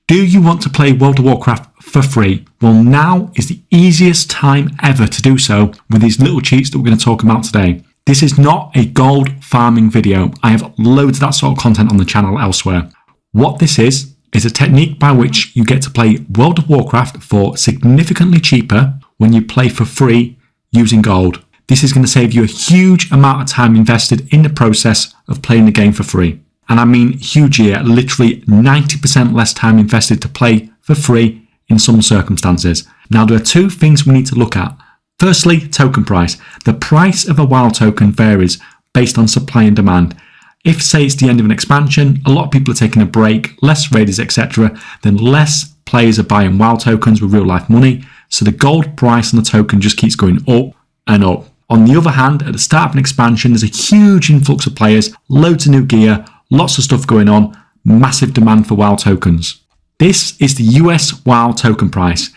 Do you want to play World of Warcraft for free? Well, now is the easiest time ever to do so with these little cheats that we're going to talk about today. This is not a gold farming video. I have loads of that sort of content on the channel elsewhere. What this is a technique by which you get to play World of Warcraft for significantly cheaper when you play for free using gold. This is going to save you a huge amount of time invested in the process of playing the game for free. And I mean huge here, literally 90% less time invested to play for free in some circumstances. Now there are two things we need to look at. Firstly, token price. The price of a WoW token varies based on supply and demand. If, say, it's the end of an expansion, a lot of people are taking a break, less raiders, etc., then less players are buying WoW tokens with real life money, so the gold price on the token just keeps going up and up. On the other hand, at the start of an expansion, there's a huge influx of players, loads of new gear, lots of stuff going on, massive demand for WoW tokens. This is the US WoW token price.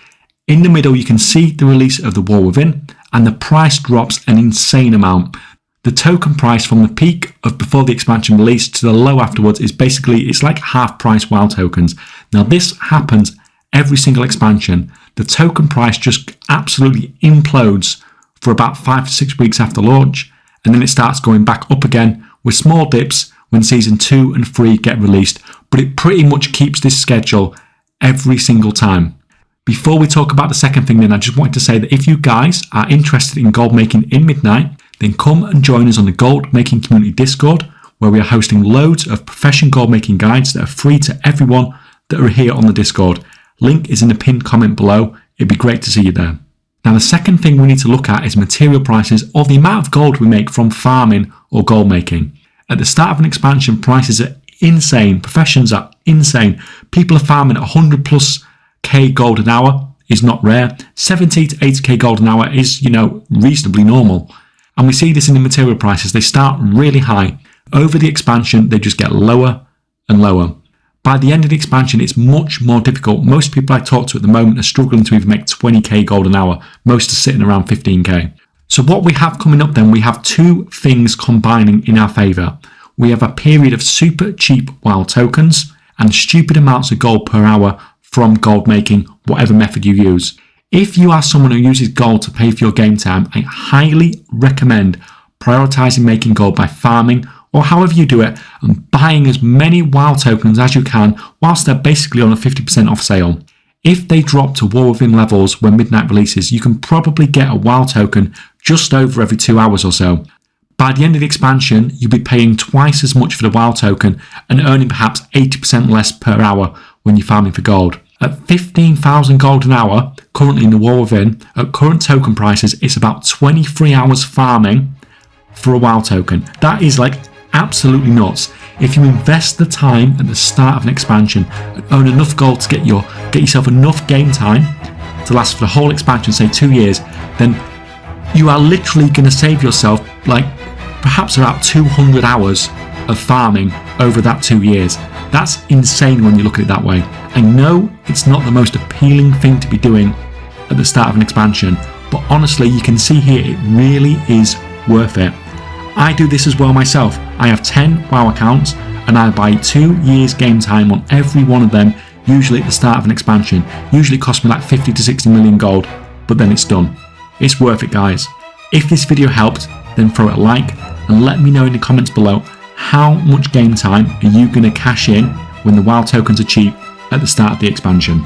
In the middle, you can see the release of the War Within, and the price drops an insane amount. The token price from the peak of before the expansion release to the low afterwards is basically, it's like half price WoW tokens. Now this happens every single expansion. The token price just absolutely implodes for about 5 to 6 weeks after launch, and then it starts going back up again with small dips when Season 2 and 3 get released, but it pretty much keeps this schedule every single time. Before we talk about the second thing then, I just wanted to say that if you guys are interested in gold making in Midnight, then come and join us on the Gold Making Community Discord, where we are hosting loads of professional gold making guides that are free to everyone that are here on the Discord. Link is in the pinned comment below. It'd be great to see you there. Now the second thing we need to look at is material prices, or the amount of gold we make from farming or gold making. At the start of an expansion, prices are insane. Professions are insane. People are farming at 100 plus K gold an hour is not rare. 70 to 80K gold an hour is, reasonably normal. And we see this in the material prices. They start really high. Over the expansion, they just get lower and lower. By the end of the expansion, it's much more difficult. Most people I talk to at the moment are struggling to even make 20K gold an hour. Most are sitting around 15K. So what we have coming up then, we have two things combining in our favour. We have a period of super cheap WoW tokens and stupid amounts of gold per hour from gold making, whatever method you use. If you are someone who uses gold to pay for your game time, I highly recommend prioritising making gold by farming or however you do it and buying as many WoW tokens as you can whilst they're basically on a 50% off sale. If they drop to War Within levels when Midnight releases, you can probably get a WoW token just over every 2 hours or so. By the end of the expansion, you'll be paying twice as much for the WoW token and earning perhaps 80% less per hour when you're farming for gold. At 15,000 gold an hour, currently in the War Within, at current token prices, it's about 23 hours farming for a WoW token. That is absolutely nuts. If you invest the time at the start of an expansion and earn enough gold to get yourself enough game time to last for the whole expansion, say 2 years, then you are literally going to save yourself perhaps about 200 hours of farming over that 2 years. That's insane when you look at it that way. I know it's not the most appealing thing to be doing at the start of an expansion, but honestly, you can see here it really is worth it. I do this as well myself. I have 10 WoW accounts and I buy 2 years game time on every one of them, usually at the start of an expansion. Usually it costs me 50 to 60 million gold, but then it's done. It's worth it, guys. If this video helped, then throw it a like and let me know in the comments below how much game time are you going to cash in when the WoW tokens are cheap at the start of the expansion.